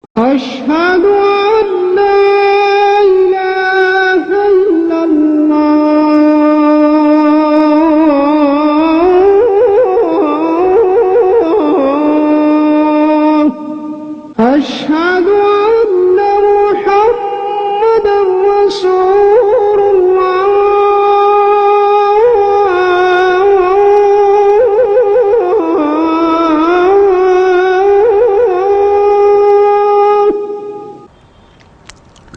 أشهد أن لا إله إلا الله أشهد أن محمدا رسول الله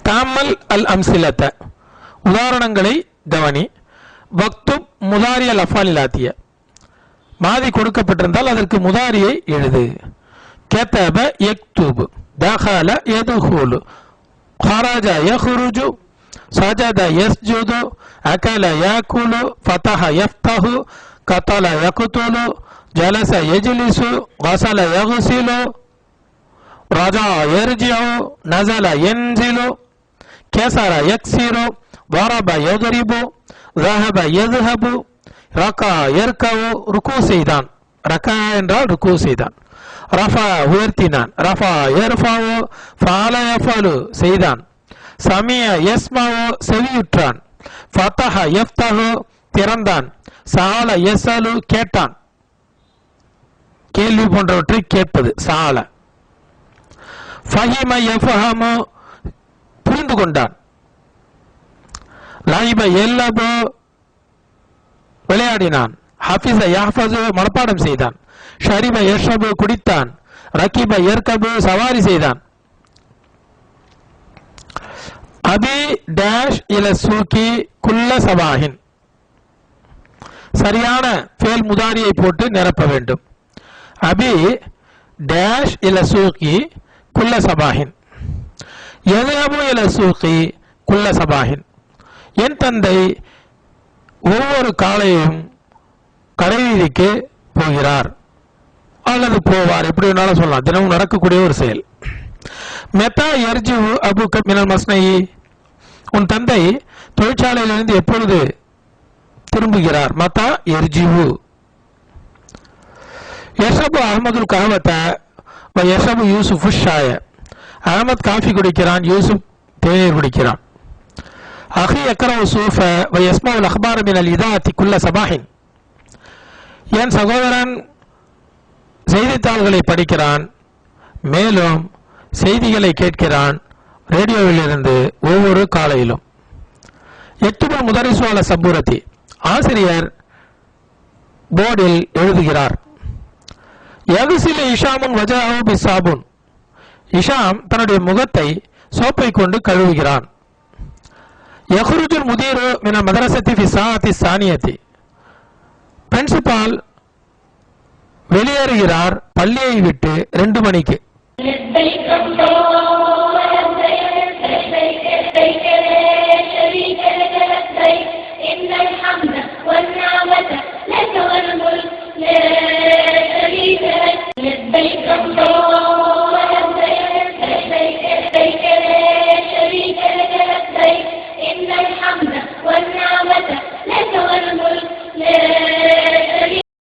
தாமல் அல் அம்சிலத்த உதாரணங்களை கவனி. வக்துப் முதாரிய லஃபாலிலாத்திய மாதி கொடுக்கப்பட்டிருந்தால் அதற்கு முதாரியை எழுது. கதப யக்துபு, தஹல யதுஹுலு, خرج يخرج، سجد يسجد، أكل يأكل، فتح يفتح، قتل يقتل، جلس يجلس، غسل يغسل، رجع يرجع، نزل ينزل، كسر يكسر، ضرب يضرب، ذهب يذهب، ركع يركع. ருக்கு செய்தான், ரகா என்றால் ருக்கு செய்தான். ரஃபா உயர்த்தினான், ரஃபா யர்ஃபவு, ஃபஅல யஃபலு செய்தான். சமிய யஸ்மவு செவியுற்றான். ஃபதஹ யஃப்தஹு திறந்தான். சஅல யஸ்அலு கேட்டான், கேள்வி போன்றவற்றை கேட்பது சஅல. ஃபஹிம யஃபஹமு புரிந்து கொண்டான். லைப யல்லபு விளையாடினான். ஹஃபிஸ யஹ்ஃபஸு மனப்பாடம் செய்தான். ஷரிப யஷ்ரபு குடித்தான். ரகிப யர்கபு சவாரி செய்தான். அபி டேஷ் இல சூக்கி குல்ல சபாஹின் சரியான ஃபேல் முதாரியை போட்டு நிரப்ப வேண்டும். அபி டேஷ் இல சூக்கி குல்ல சபாஹின், யذهب இல சூக்கி குல்ல சபாஹின். என் தந்தை ஒவ்வொரு காலையும் கடைவீதிக்கு போகிறார் அல்லது போவார், எப்படி வேணாலும் சொல்லலாம். தினமும் நடக்கக்கூடிய ஒரு செயல். மெத்தா எர்ஜு அபுக மினல் மஸ்னயி, உன் தந்தை தொழிற்சாலையிலிருந்து எப்பொழுது திரும்புகிறார். மத்தா எர்ஜிவு. யஷபு அஹமதுல் கஹவத வ யஷபு யூசுஃபு ஷாய, அஹமத் காஃபி குடிக்கிறான், யூசுப் தேநீர் குடிக்கிறான். அஹி யக்ரவு சூஃப வ யஸ்மஉல் அக்பார மினல் இதாஅத்தி குல்ல சபாஹின், என் சகோதரன் செய்தித்தாள்களை படிக்கிறான், மேலும் செய்திகளை கேட்கிறான் ரேடியோவிலிருந்து ஒவ்வொரு காலையிலும். எக்துபுல் முதரிசு அல சபூரத்தி, ஆசிரியர் போர்டில் எழுதுகிறார். யகுசில இஷாமுன் வஜஹு பிஸ்ஸாபுன், இஷாம் தன்னுடைய முகத்தை சோப்பை கொண்டு கழுவுகிறான். யஹ்ருஜுல் முதீரு மினல் மதரசத்தி ஃபி ஸாஅத்தி ஸானியத்தி, பிரின்சிபால் வெளியேறுகிறார் பள்ளியை விட்டு 2 மணிக்கு.